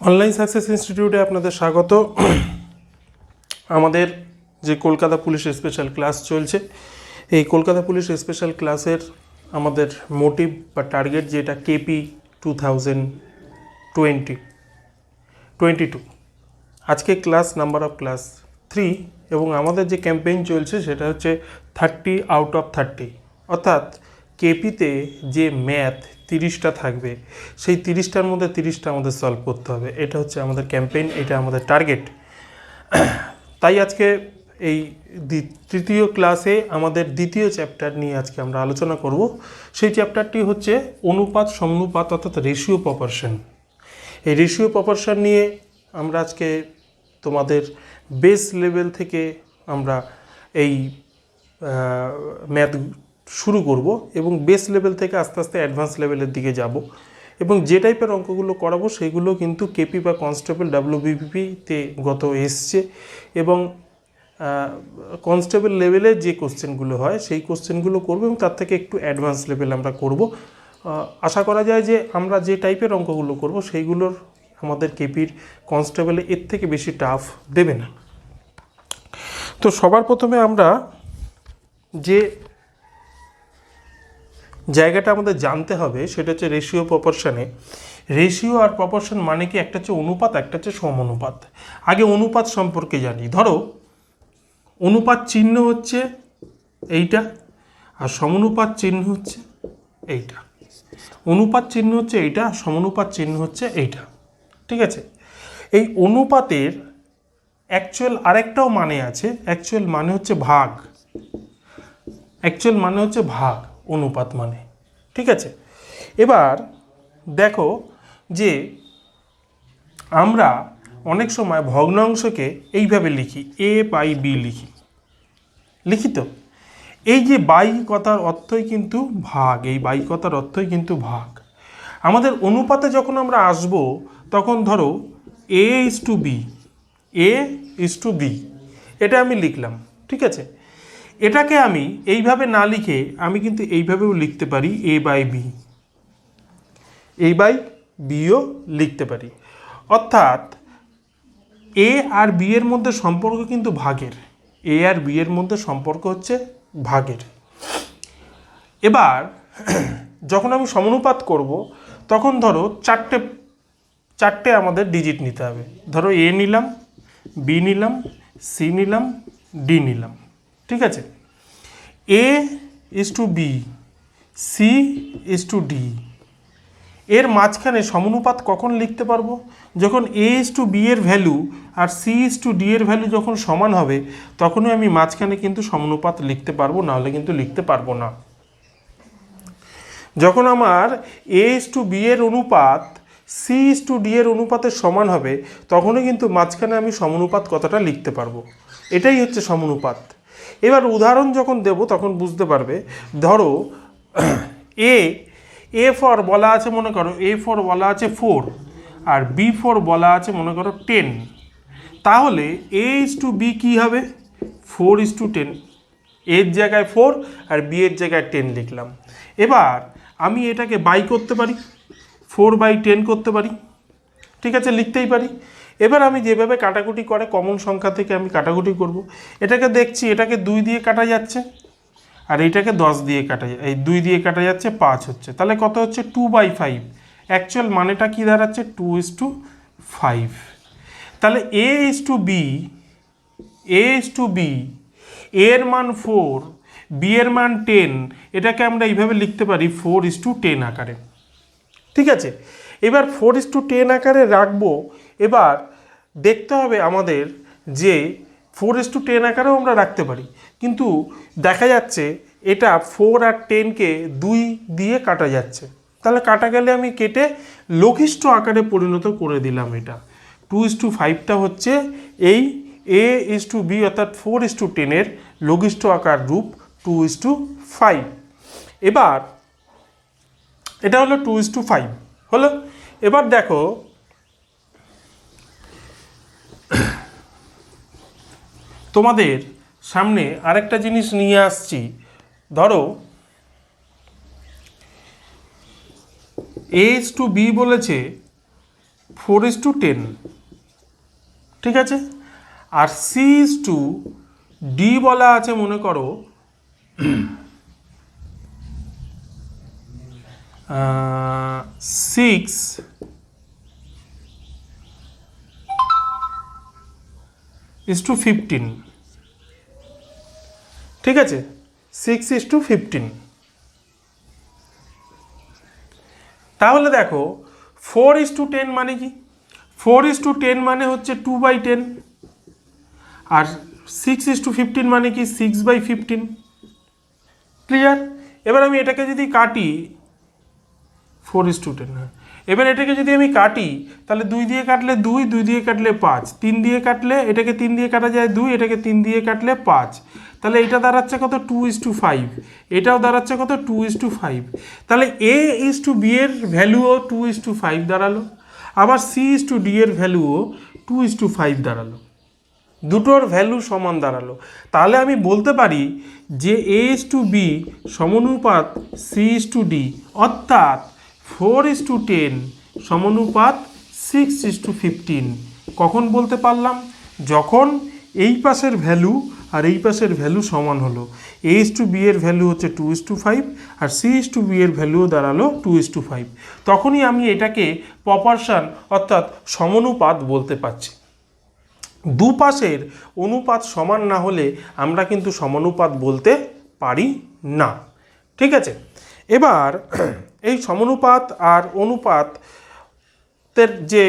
Online success ইনস্টিটিউটে আপনাদের স্বাগত। আমাদের যে কলকাতা পুলিশ স্পেশাল ক্লাস চলছে, এই কলকাতা পুলিশ স্পেশাল ক্লাসের আমাদের মোটিভ বা টার্গেট যেটা কেপি 2022। আজকে ক্লাস নাম্বার অফ ক্লাস 3 এবং আমাদের যে ক্যাম্পেইন চলছে সেটা হচ্ছে 30 আউট অফ 30, অর্থাৎ কেপিতে যে ম্যাথ 30টা থাকবে সেই 30টার মধ্যে 30টা আমাদের সলভ করতে হবে। এটা হচ্ছে আমাদের ক্যাম্পেইন, এটা আমাদের টার্গেট। তাই আজকে এই তৃতীয় ক্লাসে আমাদের দ্বিতীয় চ্যাপ্টার নিয়ে আজকে আমরা আলোচনা করব। সেই চ্যাপ্টারটি হচ্ছে অনুপাত সমানুপাত, অর্থাৎ রেশিও প্রপোর্শন। এই রেশিও প্রপোর্শন নিয়ে আমরা আজকে তোমাদের বেস লেভেল থেকে আমরা এই ম্যাথ শুরু করব এবং বেস লেভেল থেকে আস্তে আস্তে অ্যাডভান্স লেভেলের দিকে যাব এবং যে টাইপের অঙ্কগুলো করাবো সেগুলো কিন্তু কেপি বা কনস্টেবল WBPতে গত এসছে এবং কনস্টেবল লেভেলের যে কোশ্চেনগুলো হয় সেই কোশ্চেনগুলো করবো এবং তার থেকে একটু অ্যাডভান্স লেভেল আমরা করব। আশা করা যায় যে আমরা যে টাইপের অঙ্কগুলো করব সেইগুলোর আমাদের কেপির কনস্টেবলে এর থেকে বেশি টাফ দেবে না। তো সবার প্রথমে আমরা যে জায়গাটা আমাদের জানতে হবে সেটা হচ্ছে রেশিও প্রপোর্শনে। রেশিও আর প্রপোর্শন মানে কি? একটা হচ্ছে অনুপাত, একটা হচ্ছে সমানুপাত। আগে অনুপাত সম্পর্কে জানি। ধরো অনুপাত চিহ্ন হচ্ছে এইটা আর সমানুপাত চিহ্ন হচ্ছে এইটা। অনুপাত চিহ্ন হচ্ছে এইটা, সমানুপাত চিহ্ন হচ্ছে এইটা, ঠিক আছে? এই অনুপাতের অ্যাকচুয়াল আরেকটাও মানে আছে। অ্যাকচুয়াল মানে হচ্ছে ভাগ। অ্যাকচুয়াল মানে হচ্ছে ভাগ, অনুপাত মানে, ঠিক আছে? এবার দেখো যে আমরা অনেক সময় ভগ্নাংশকে এইভাবে লিখি, A/B লিখি তো। এই যে বাই কথার অর্থই কিন্তু ভাগ, এই বাই কথার অর্থই কিন্তু ভাগ। আমাদের অনুপাতে যখন আমরা আসব তখন ধরো A/B, A/B এটা আমি লিখলাম, ঠিক আছে? এটাকে আমি এইভাবে না লিখে আমি কিন্তু এইভাবেও লিখতে পারি, A/Bও লিখতে পারি। অর্থাৎ এ আর বি এর মধ্যে সম্পর্ক কিন্তু ভাগের। এ আর বি এর মধ্যে সম্পর্ক হচ্ছে ভাগের। এবার যখন আমি সমানুপাত করব তখন ধরো চারটে আমাদের ডিজিট নিতে হবে। ধরো এ নিলাম, বি নিলাম, সি নিলাম, ডি নিলাম, ঠিক আছে? A/B, C/D এর মাঝখানে সমানুপাত কখন লিখতে পারবো? যখন A/B এর ভ্যালু আর C/D এর ভ্যালু যখন সমান হবে তখনই আমি মাঝখানে কিন্তু সমানুপাত লিখতে পারবো, নাহলে কিন্তু লিখতে পারবো না। যখন আমার A/B এর অনুপাত C/D এর অনুপাতের সমান হবে তখনই কিন্তু মাঝখানে আমি সমানুপাত কথাটা লিখতে পারবো। এটাই হচ্ছে সমানুপাত। এবার উদাহরণ যখন দেব তখন বুঝতে পারবে। ধরো এ ফর বলা আছে, মনে করো A ফর বলা আছে 4 আর B ফর বলা আছে মনে করো 10। তাহলে A/B কী হবে? 4:10। এর জায়গায় 4 আর বি এর জায়গায় 10 লিখলাম। এবার আমি এটাকে বাই করতে পারি, 4/10 করতে পারি, ঠিক আছে? লিখতেই পারি। এবার আমি যেভাবে কাটাকুটি করে কমন সংখ্যা থেকে আমি কাটাকুটি করব। এটাকে দেখছি, এটাকে 2 দিয়ে কাটা যাচ্ছে আর এইটাকে 10 দিয়ে কাটা, এই 2 দিয়ে কাটা যাচ্ছে, 5 হচ্ছে। তাহলে কত হচ্ছে? 2/5। অ্যাকচুয়াল মানেটা কি দাঁড়াচ্ছে? 2:5। তাহলে A/B এর মান 4, বি এর মান 10, এটাকে আমরা এইভাবে লিখতে পারি 4:10 আকারে, ঠিক আছে? এবার 4:10 আকারে রাখবো। এবার দেখতে হবে আমাদের যে 4:10 আকারেও আমরা রাখতে পারি, কিন্তু দেখা যাচ্ছে এটা 4 আর 10কে 2 দিয়ে কাটা যাচ্ছে। তাহলে কাটা গেলে আমি কেটে লঘিষ্ঠ আকারে পরিণত করে দিলাম। এটা 2:5টা হচ্ছে এই A/B অর্থাৎ 4:10 এর লঘিষ্ঠ আকার রূপ 2:5। এবার এটা হলো 2:5 হলো। এবার দেখো তোমাদের সামনে আরেকটা জিনিস নিয়ে আসছি। ধরো A/B বলেছে 4:10, ঠিক আছে। আর C/D বলা আছে মনে করো 6:15, ঠিক আছে, 6:15। তাহলে দেখো 4:10 মানে কি? 4:10 মানে হচ্ছে 2/10, আর 6:15 মানে কি 6/15। ক্লিয়ার? এবার আমি এটাকে যদি কাটি 4:10, হ্যাঁ, এবার এটাকে যদি আমি কাটি তাহলে 2 দিয়ে কাটলে 2, 2 দিয়ে কাটলে 5, 3 দিয়ে কাটলে এটাকে 3 দিয়ে কাটা যায় 2, এটাকে 3 দিয়ে কাটলে 5, তাহলে এটা দাঁড়াচ্ছে কত 2:5, এটাও দাঁড়াচ্ছে কত 2:5। তাহলে A/B এর ভ্যালুও 2:5 দাঁড়ালো, আবার C/D এর ভ্যালুও 2:5 দাঁড়ালো, দুটোর ভ্যালু সমান দাঁড়ালো। তাহলে আমি বলতে পারি যে A/B সমানুপাত C/D, অর্থাৎ 4:10 সমানুপাত 6:15। কখন বলতে পারলাম? যখন এই পাশের ভ্যালু আর এই পাশের ভ্যালু সমান হলো। A/B এর ভ্যালু হচ্ছে 2:5 আর C/B এর ভ্যালুও দাঁড়ালো 2:5, তখনই আমি এটাকে প্রপরশন অর্থাৎ সমানুপাত বলতে পারছি। দুপাশের অনুপাত সমান না হলে আমরা কিন্তু সমানুপাত বলতে পারি না, ঠিক আছে। এবার এই সমানুপাত আর অনুপাতের যে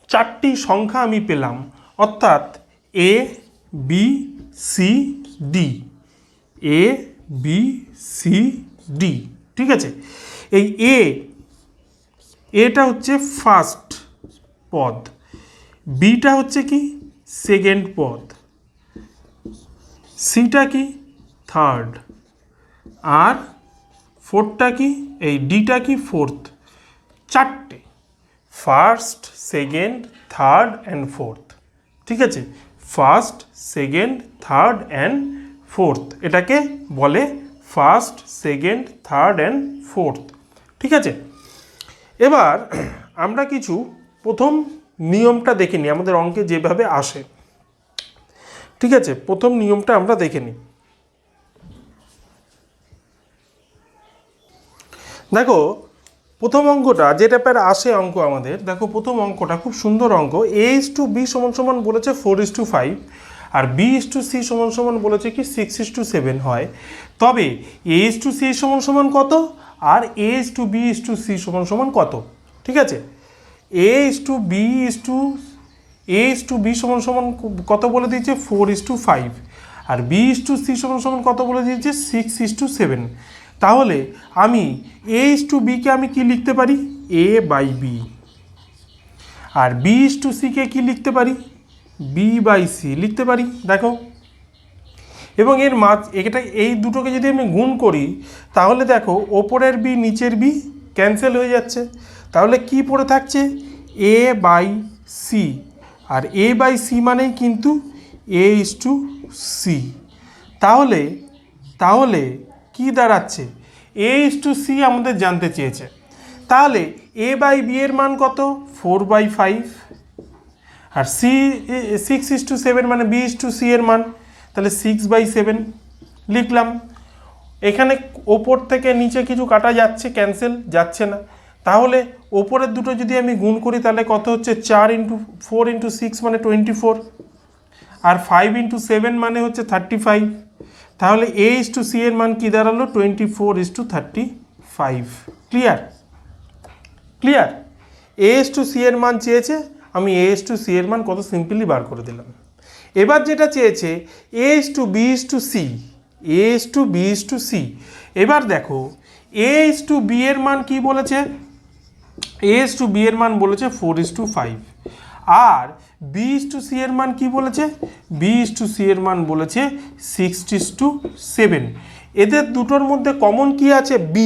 4টি সংখ্যা আমি পেলাম, অর্থাৎ A, B, C, D, A, B, C, D, ঠিক আছে। এই এটা হচ্ছে ফার্স্ট পদ, বিটা হচ্ছে কি সেকেন্ড পদ, সিটা কি থার্ড, আর ফোর্থটা কি এই ডিটা কি ফোর্থ। চারটে, first, second, third and fourth, ঠিক আছে। First, second, third and fourth, এটাকে বলে first, second, third and fourth, ঠিক আছে। এবার আমরা কিছু প্রথম নিয়মটা দেখে নিই, আমাদের অঙ্কে যেভাবে আসে, ঠিক আছে। প্রথম নিয়মটা আমরা দেখে নিই। দেখো প্রথম অঙ্কটা যেটা প্যার আসে অঙ্ক আমাদের, দেখো প্রথম অঙ্কটা খুব সুন্দর অঙ্ক। A/B সমান বলেছে 4:5 আর B/C সমান বলেছে কি 6:7 হয়। তবে A/C সমান কত আর A/B/C সমান কত, ঠিক আছে। A/B সমান কত বলে দিয়েছে 4:5 আর B/C সমান কত বলে দিয়েছে 6:7। তাহলে আমি A/Bকে আমি কি লিখতে পারি A/B, আর B/Cকে কি লিখতে পারি B/C লিখতে পারি। দেখো এবং এর এটা এই দুটোকে যদি আমি গুণ করি তাহলে দেখো ওপরের বি নিচের বি ক্যান্সেল হয়ে যাচ্ছে, তাহলে কি পড়ে থাকছে A/C, আর A/C মানেই কিন্তু A/C। তাহলে কি দাঁড়াচ্ছে A/C আমাদের জানতে চেয়েছে, তাহলে A/B এর মান কত 4/5 আর 6:7 মানে B/C এর মান, তাহলে 6/7 লিখলাম। এখানে ওপর থেকে নিচে কিছু কাটা যাচ্ছে, ক্যান্সেল যাচ্ছে না, তাহলে ওপরের দুটো যদি আমি গুণ করি তাহলে কত হচ্ছে 4 × 4 × 6 মানে 24, আর 5 × 7 মানে হচ্ছে 35। তাহলে A/C এর মান কি দাঁড়ালো 24:35। ক্লিয়ার? A/C এর মান চেয়েছে, আমি A/C এর মান কত সিম্পলি বার করে দিলাম। এবার যেটা চেয়েছে A/B/C, এবার দেখো A/B এর মান কি বলেছে, A/B এর মান বলেছে 4:5 আর B/C এর মান কি বলেছে B/C এর মান বলেছে 6:7। এদের দুটোর মধ্যে কমন কি আছে B,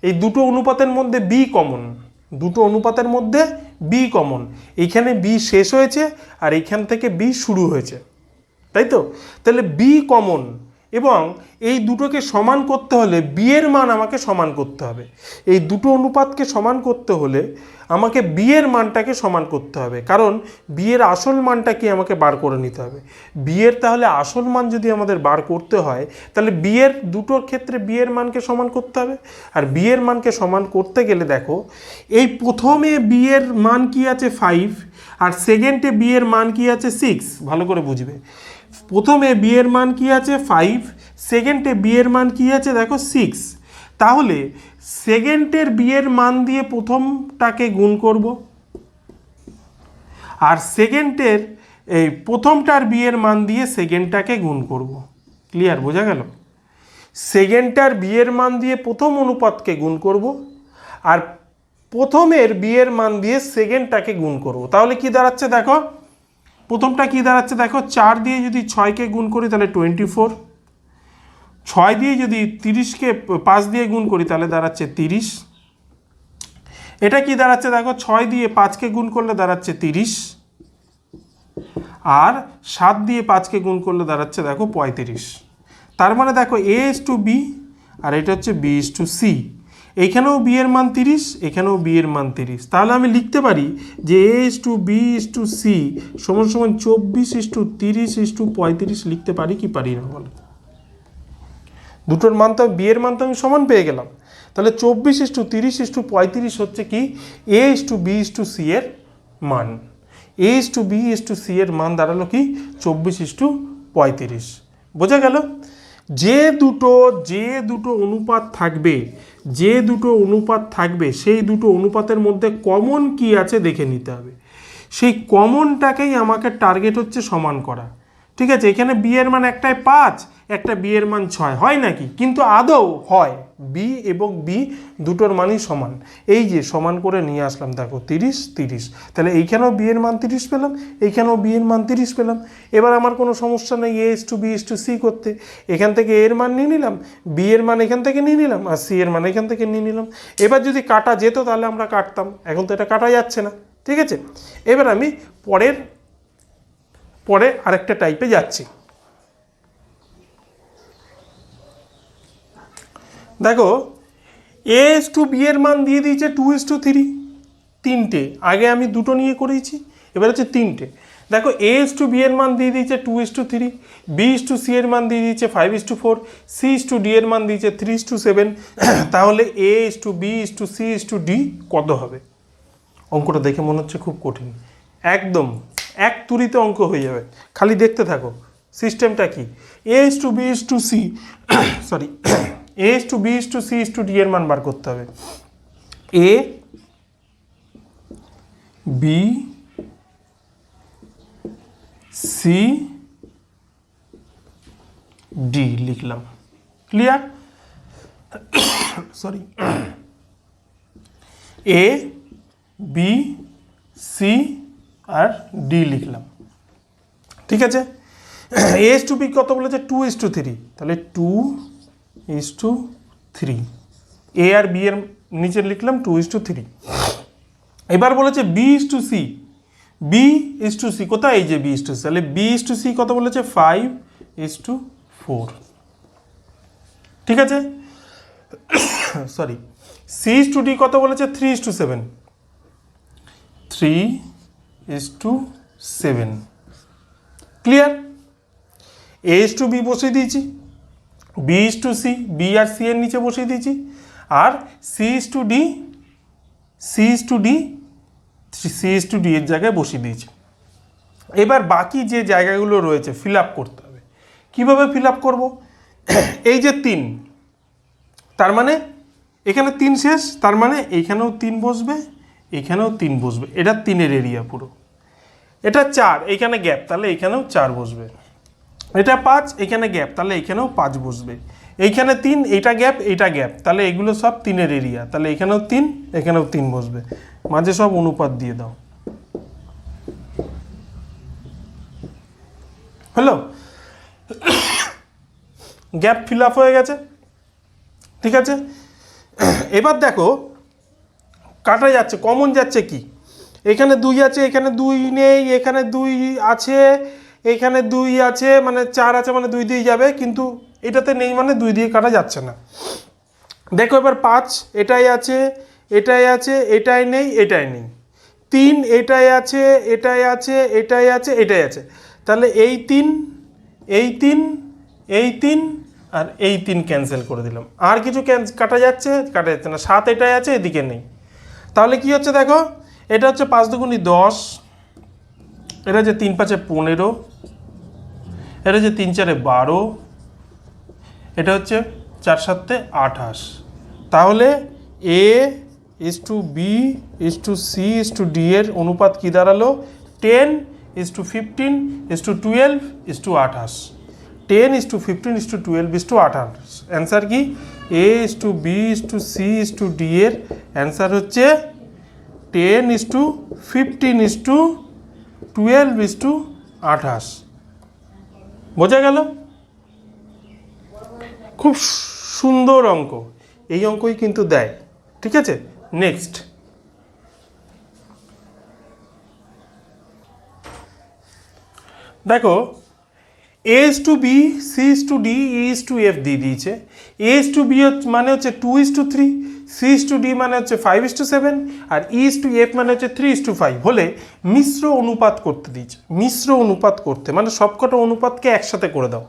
এই দুটো অনুপাতের মধ্যে B কমন, দুটো অনুপাতের মধ্যে B কমন, এইখানে B শেষ হয়েছে আর এইখান থেকে B শুরু হয়েছে, তাই তো। তাহলে B কমন এবং এই দুটোকে সমান করতে হলে বি এর মান আমাকে সমান করতে হবে। এই দুটো অনুপাতকে সমান করতে হলে আমাকে বি এর মানটাকে সমান করতে হবে, কারণ বি এর আসল মানটাকে আমাকে বার করে নিতে হবে। বি এর তাহলে আসল মান যদি আমাদের বার করতে হয় তাহলে বি এর দুটোর ক্ষেত্রে বি এর মানকে সমান করতে হবে। আর বি এর মানকে সমান করতে গেলে দেখো, এই প্রথমে বি এর মান কি আছে 5, আর সেকেন্ডে বি এর মান কি আছে 6। ভালো করে বুঝবে, প্রথমে বি এর মান কি আছে 5, সেকেন্ডে বি এর মান কি আছে দেখো 6। তাহলে সেকেন্ডের বি এর মান দিয়ে প্রথমটাকে গুণ করব, আর সেকেন্ডের এই প্রথমটার বি এর মান দিয়ে সেকেন্ডটাকে গুণ করব। ক্লিয়ার, বোঝা গেল? সেকেন্ডটার বি এর মান দিয়ে প্রথম অনুপাতকে গুণ করব, আর প্রথমের বি এর মান দিয়ে সেকেন্ডটাকে গুণ করব। তাহলে কি দাঁড়াচ্ছে দেখো, প্রথমটা কি দাঁড়াচ্ছে দেখো, 4 দিয়ে যদি 6কে গুণ করি তাহলে 24, 6 দিয়ে যদি 30কে 5 দিয়ে গুণ করি তাহলে দাঁড়াচ্ছে 30। এটা কি দাঁড়াচ্ছে দেখো, 6 দিয়ে 5কে গুণ করলে দাঁড়াচ্ছে 30, আর 7 দিয়ে 5কে গুণ করলে দাঁড়াচ্ছে দেখো 35। তার মানে দেখো এ ইস টু বি, আর এটা হচ্ছে বি ইস টু সি। এইখানেও বি এর মান 30, এখানেও বি এর মান 30। তাহলে আমি লিখতে পারি যে A is to B is to C সমান সমান 24 ইস টু 30 ইস টু 35 লিখতে পারি কি পারি না বলো? দুটোর মান তো বি এর মান তো আমি সমান পেয়ে গেলাম। তাহলে 24 ইস টু 30 ইস টু 35 হচ্ছে কি A is to B is to C এর মান। A is to B is to C এর মান দাঁড়ালো কি 24 ইস টু 35। বোঝা গেল? যে দুটো অনুপাত থাকবে সেই দুটো অনুপাতের মধ্যে কমন কি আছে দেখে নিতে হবে। সেই কমনটাকেই আমাকে টার্গেট হচ্ছে সমান করা। ঠিক আছে, এখানে বি এর মান একটাই 5, একটা বি এর মান 6, হয় নাকি? কিন্তু আদৌ হয়, বি এবং বি দুটোর মানই সমান। এই যে সমান করে নিয়ে আসলাম দেখো 30 30, তাহলে এইখানেও বি এর মান 30 পেলাম, এইখানেও বি এর মান 30 পেলাম। এবার আমার কোনো সমস্যা নেই A is to B is to C করতে। এখান থেকে এর মান নিয়ে নিলাম, বি এর মান এখান থেকে নিয়ে নিলাম, আর সি এর মান এখান থেকে নিয়ে নিলাম। এবার যদি কাটা যেত তাহলে আমরা কাটতাম, এখন তো এটা কাটা যাচ্ছে না। ঠিক আছে, এবার আমি পরে আরেকটা টাইপে যাচ্ছি। দেখো এ ইস টু বি এর মান দিয়ে দিয়েছে 2 ইস টু 3, তিনটে। আগে আমি দুটো নিয়ে করেছি, এবার হচ্ছে তিনটে। দেখো এ ইস টু বি এর মান দিয়ে দিয়েছে 2 is to 3, B is to C এর মান দিয়ে দিয়েছে 5 is to 4, C is to D এর মান দিয়েছে 3 ইস টু 7। তাহলে A is to B is to C is to D কত হবে? অঙ্কটা দেখে মনে হচ্ছে খুব কঠিন, একদম এক তুরিতে অঙ্ক হয়ে যাবে, খালি দেখতে থাকো। সিস্টেমটা কি, A is to B is to C sorry A is to B is to C is to D এর মান বার করতে হবে। এ বি সি ডি লিখলাম। Clear? Sorry, A B C আর ডি লিখলাম। ঠিক আছে, এ ইস টু বি কত বলেছে 2 ইস টু 3, তাহলে 2 is to 3। A R B এর নিচে লিখলাম 2 ইস টু 3। এবার বলেছে B is to C, B is to C কোথায়? এই যে বি ইস টু সি, তাহলে বি ইস টু সি কত বলেছে 5 ইস টু 4। ঠিক আছে, sorry, C is to D কত বলেছে 3 is to 7, 3 is to 7। Clear? A is to B বসিয়ে দিয়েছি, B is to C, B আর সি এর নিচে বসিয়ে দিয়েছি, আর C is to D, C is to D, C is to D এর জায়গায় বসিয়ে দিয়েছি। এবার বাকি যে জায়গাগুলো রয়েছে ফিল আপ করতে হবে। কীভাবে ফিল আপ করবো? এই যে 3, তার মানে এখানে 3 শেষ, তার মানে এইখানেও 3 বসবে, এখানেও 3 বসবে, এটা 3-এর এরিয়া পুরো। এটা 4, এইখানে গ্যাপ, তাহলে এইখানেও 4 বসবে। এটা 5, এখানে গ্যাপ, তাহলে এইখানেও 5 বসবে। এইখানে 3, এইটা গ্যাপ, তাহলে এগুলো সব 3-এর এরিয়া, তাহলে এখানেও 3, এখানেও 3 বসবে। মাঝে সব অনুপাত দিয়ে দাও। হ্যালো, গ্যাপ ফিল আপ হয়ে গেছে। ঠিক আছে, এবার দেখো কাটা যাচ্ছে, কমন যাচ্ছে কি? এখানে 2 আছে, এখানে 2 নেই, এখানে 2 আছে, এখানে 2 আছে, মানে 4 আছে, মানে 2 দিয়ে যাবে, কিন্তু এটাতে নেই মানে 2 দিয়ে কাটা যাচ্ছে না। দেখো এবার 5 এটাই আছে, এটাই আছে, এটাই নেই, এটাই নেই। 3 এটাই আছে, এটাই আছে, এটাই আছে, এটাই আছে। তাহলে এই 3, এই 3, এই 3 আর এই 3 ক্যান্সেল করে দিলাম। আর কিছু কাটা যাচ্ছে? কাটা যাচ্ছে না। 7 এটাই আছে, এদিকে নেই। তাহলে কি হচ্ছে দেখো, এটা হচ্ছে 5 দুগুণী 10, এটা হচ্ছে 3 5 15, এটা হচ্ছে 3 4 12, এটা হচ্ছে 4 7 28। তাহলে A is to B is to C is to D এর অনুপাত কি দাঁড়ালো? 10:15 12:28। 10:15 12:28। অ্যান্সার কি? A is to B is to C is to D এর অ্যান্সার হচ্ছে 10:15 12:28। বোঝা গেল? খুব সুন্দর অঙ্ক, এই অঙ্কই কিন্তু দেয়। ঠিক আছে, নেক্সট। দেখো A is to B, C is to D, E is to F দিয়ে দিয়েছে। এ ইজ টু বি মানে হচ্ছে 2:3, সি ইজ টু ডি মানে হচ্ছে 5:7 আর ই ইজ টু এফ মানে হচ্ছে 3:5 হলে মিশ্র অনুপাত করতে দিয়েছে। মিশ্র অনুপাত করতে মানে সবকটা অনুপাতকে একসাথে করে দাও।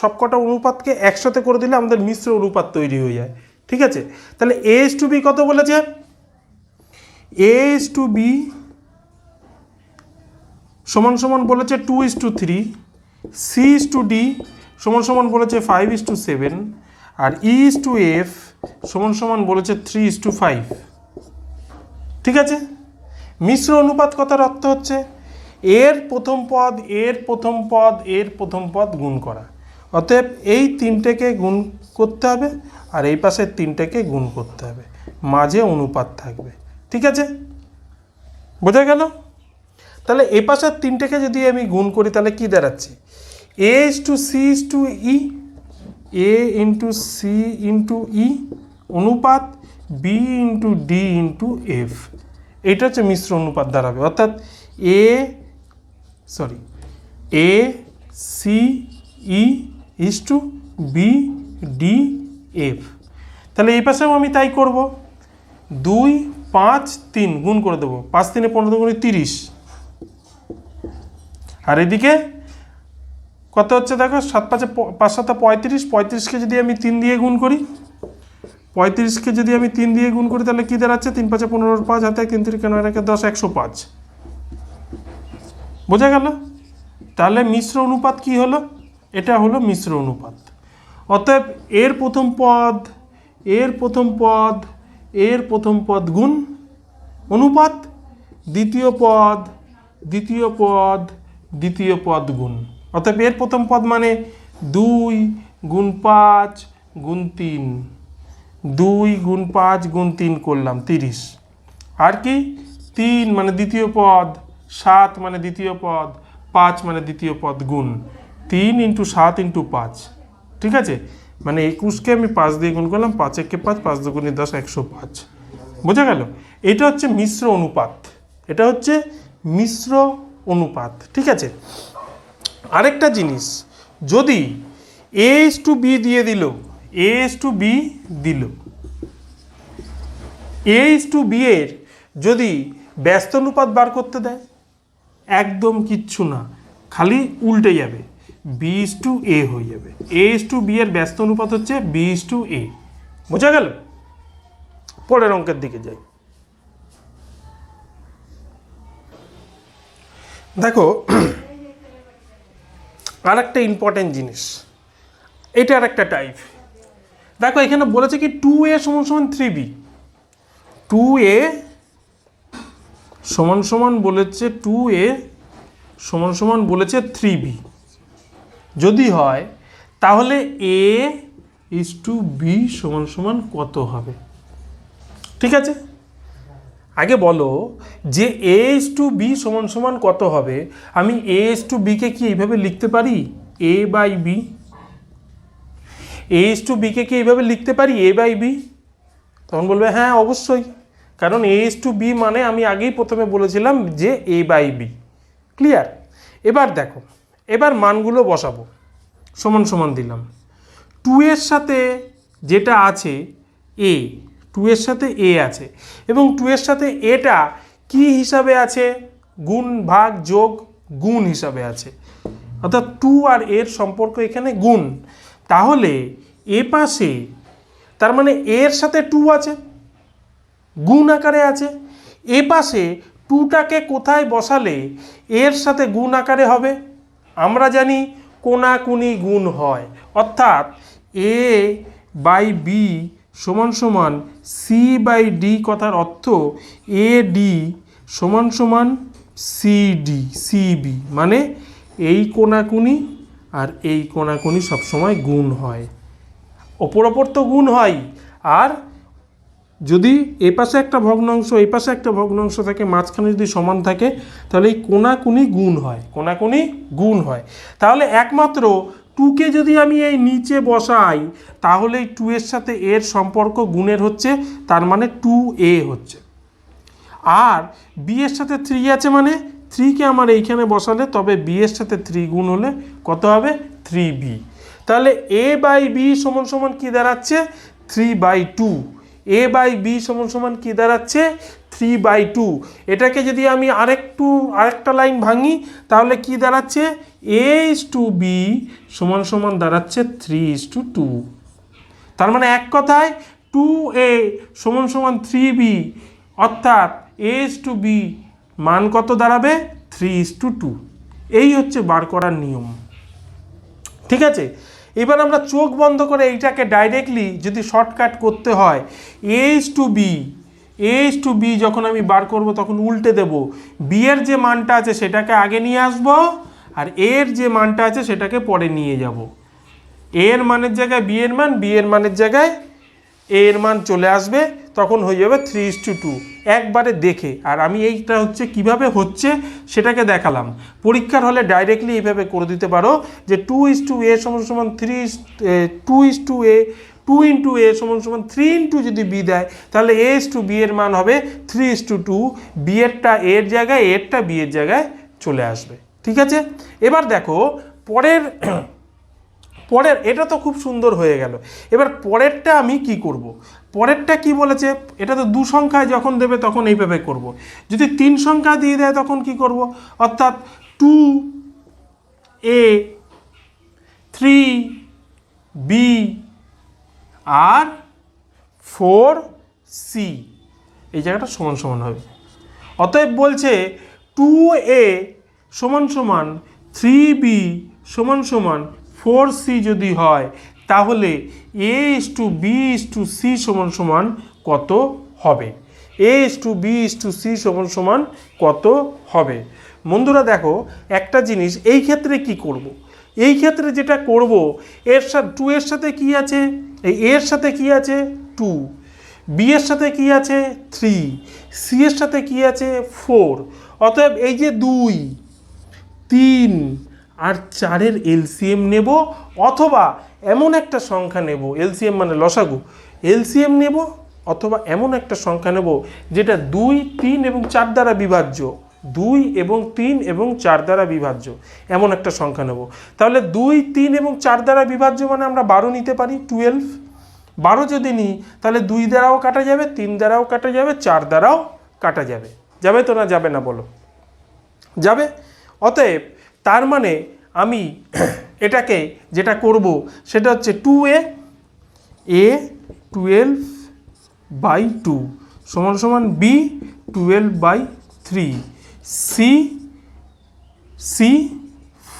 সবকটা অনুপাতকে একসাথে করে দিলে আমাদের মিশ্র অনুপাত তৈরি হয়ে যায়। ঠিক আছে, তাহলে এ ইজ টু বি কত বলেছে? এ ইজ টু বি সমান সমান বলেছে 2:3, সি ইজ টু ডি সমান সমান বলেছে 5:7 আর ই ইজ টু এফ সমান সমান বলেছে 3:5। ঠিক আছে, মিশ্র অনুপাত কথার অর্থ হচ্ছে এর প্রথম পদ, এর প্রথম পদ, এর প্রথম পদ গুণ করা। অতএব এই 3টেকে গুণ করতে হবে আর এই পাশের 3টেকে গুণ করতে হবে, মাঝে অনুপাত থাকবে। ঠিক আছে, বোঝা গেল? তাহলে এই পাশের 3টেকে যদি আমি গুণ করি তাহলে কি দাঁড়াচ্ছে? A is to C is to E, A into C into E অনুপাত B into D into F. এটা হচ্ছে মিশ্র অনুপাত দাঁড়াবে। অর্থাৎ A C E is to B D F. তাহলে এই পাশেও আমি তাই করব। 2 5 3 গুণ করে দেবো। 5 3 15 গুণে 30 আর এদিকে কত হচ্ছে দেখো? 7 5 5 7 35। 35কে যদি আমি 3 দিয়ে গুণ করি, 35কে যদি আমি 3 দিয়ে গুণ করি তাহলে কি দাঁড়াচ্ছে? 3 5 15 5 হাতে 3 3 9 1 10 105। বোঝা গেল? তাহলে মিশ্র অনুপাত কি হলো? এটা হলো মিশ্র অনুপাত। অতএব এর প্রথম পদ, এর প্রথম পদ, এর প্রথম পদ গুণ অনুপাত, দ্বিতীয় পদ, দ্বিতীয় পদ, দ্বিতীয় পদ গুণ। অতএব এর প্রথম পদ মানে 2 গুণ 5 গুণ 3, 2 গুণ 5 গুণ 3 করলাম 30। আর কি? 3 মানে দ্বিতীয় পদ, 7 মানে দ্বিতীয় পদ, 5 মানে দ্বিতীয় পদ গুণ 3 × 7 × 5। ঠিক আছে, মানে 21কে আমি 5 দিয়ে গুণ করলাম, 5 1 5, 5 2 10 105। বোঝা গেল? এটা হচ্ছে মিশ্র অনুপাত, এটা হচ্ছে মিশ্র অনুপাত। ঠিক আছে, আরেকটা জিনিস, যদি এ ইজ টু বি দিয়ে দিল, এ ইজ টু বি দিল, এ ইজ টু বি এর যদি ব্যস্ত অনুপাত বার করতে দেয়, একদম কিচ্ছু না, খালি উল্টে যাবে, বি ইজ টু এ হয়ে যাবে। এ ইজ টু বি এর ব্যস্ত অনুপাত হচ্ছে বি ইজ টু এ। বোঝা গেল? পরের অঙ্কের দিকে যাই। দেখো আর একটা ইম্পর্টেন্ট জিনিস, এটা আর একটা টাইপ। দেখো এখানে বলেছে কি 2a = 3b। 2a বলেছে 2a বলেছে 3b। যদি হয় তাহলে a ইজ টু b কত হবে? ঠিক আছে, আগে বলো যে a ইজ টু b কত হবে। আমি a ইজ টু b কে কি এইভাবে লিখতে পারি? a/b। a is to b কে কি এইভাবে লিখতে পারি? a/b। তখন বলবে হ্যাঁ অবশ্যই, কারণ a ইজ টু b মানে আমি আগেই প্রথমে বলেছিলাম যে a/b। ক্লিয়ার? এবার দেখো, এবার মানগুলো বসাবো। সমান সমান দিলাম। 2 এর সাথে যেটা আছে এ, 2 এর সাথে এ আছে এবং 2 এর সাথে এটা কি হিসাবে আছে? গুণ ভাগ যোগ গুণ হিসাবে আছে, অর্থাৎ 2 আর এর সম্পর্ক এখানে গুণ। তাহলে এ পাশে, তার মানে এর সাথে 2 আছে, গুণ আকারে আছে। এ পাশে 2টাকে কোথায় বসালে এর সাথে গুণ আকারে হবে? আমরা জানি কোনাকুনি গুণ হয়, অর্থাৎ এ বাই বি সমান সমান সি বাই ডি, কথার অর্থ এ ডি সমান সমান সিডি সিবি, মানে এই কোনাকুনি আর এই কোনাকুনি সবসময় গুণ হয়, ওপর ওপর তো গুণ হয়। আর যদি এ পাশে একটা ভগ্নাংশ এই পাশে একটা ভগ্নাংশ থাকে, মাঝখানে যদি সমান থাকে, তাহলে এই কোনাকুনি গুণ হয়, কোনাকুনি গুণ হয়। তাহলে একমাত্র 2কে যদি আমি এই নিচে বসাই, তাহলে এই 2 এর সাথে এর সম্পর্ক গুণের হচ্ছে, তার মানে 2a হচ্ছে। আর বি এর সাথে 3 আছে, মানে 3কে আমার এইখানে বসালে তবে বি এর সাথে 3 গুণ হলে কত হবে? 3b। তাহলে a বাই বি সমান সমান কী দাঁড়াচ্ছে? 3/2। এ বাই বি সমান সমান কী দাঁড়াচ্ছে? 3/2। এটাকে যদি আমি আরেকটা লাইন ভাঙি, তাহলে কি দাঁড়াচ্ছে? a/b সমান সমান দাঁড়াচ্ছে 3:2। তার মানে এক কথায় 2a সমান সমান 3b, অর্থাৎ a/b মান কত দাঁড়াবে? 3:2। এই হচ্ছে বার করার নিয়ম, ঠিক আছে। এবার আমরা চোখ বন্ধ করে এইটাকে ডাইরেক্টলি যদি শর্টকাট করতে হয়, a/b যখন আমি বার করব তখন উল্টে দেব, বি এর যে মানটা আছে সেটাকে আগে নিয়ে আসব, আর এর যে মানটা আছে সেটাকে পরে নিয়ে যাব। এর মানের জায়গায় বি এর মান, বি এর মানের জায়গায় এ এর মান চলে আসবে, তখন হয়ে যাবে 3:2 একবারে দেখে। আর আমি এইটা হচ্ছে কিভাবে হচ্ছে সেটাকে দেখালাম। পরীক্ষার হলে ডাইরেক্টলি এইভাবে করে দিতে পারো যে 2:a সমান সমান 2:a 2 সমান সমান 3 যদি বি দেয়, তাহলে a/b এর মান হবে 3:2, বি এরটা এর জায়গায়, এরটা বি এর জায়গায় চলে আসবে, ঠিক আছে। এবার দেখো পরের এটা তো খুব সুন্দর হয়ে গেল। এবার পরেরটা আমি কি করব? পরেরটা কি বলেছে? এটা তো 2 সংখ্যায় যখন দেবে তখন এইভাবে করব। যদি 3 সংখ্যা দিয়ে দেয় তখন কি করব? অর্থাৎ 2a 3b আর 4c এই জায়গাটা সমান সমান হবে। অতএব বলছে 2a সমান সমান 3b সমান সমান 4c যদি হয়, তাহলে a/b/c সমান সমান কত হবে? a/b/c সমান সমান কত হবে? বন্ধুরা দেখো একটা জিনিস, এই ক্ষেত্রে কি করব? এই ক্ষেত্রে যেটা করব, এর সাথে 2 এর সাথে কি আছে? এই এর সাথে কি আছে? 2। বি এর সাথে কি আছে? 3। সি এর সাথে কি আছে? 4। অতএব এই যে 2, 3 আর 4-এর এলসিএম নেব, অথবা এমন একটা সংখ্যা নেব, এলসিএম মানে লসাগু, এলসিএম নেব, অথবা এমন একটা সংখ্যা নেব যেটা 2, 3 এবং 4 দ্বারা বিভাজ্য, 2 এবং 3 এবং 4 দ্বারা বিভাজ্য, এমন একটা সংখ্যা নেব। তাহলে 2, 3 এবং 4 দ্বারা বিভাজ্য মানে আমরা 12 নিতে পারি, 12। 12 যদি নিই তাহলে 2 দ্বারাও কাটা যাবে, 3 দ্বারাও কাটা যাবে, 4 দ্বারাও কাটা যাবে। যাবে তো না যাবে না বলো? যাবে। অতএব তার মানে আমি এটাকে যেটা করব সেটা হচ্ছে 2a 12/2 সমান সমান b 12/3 c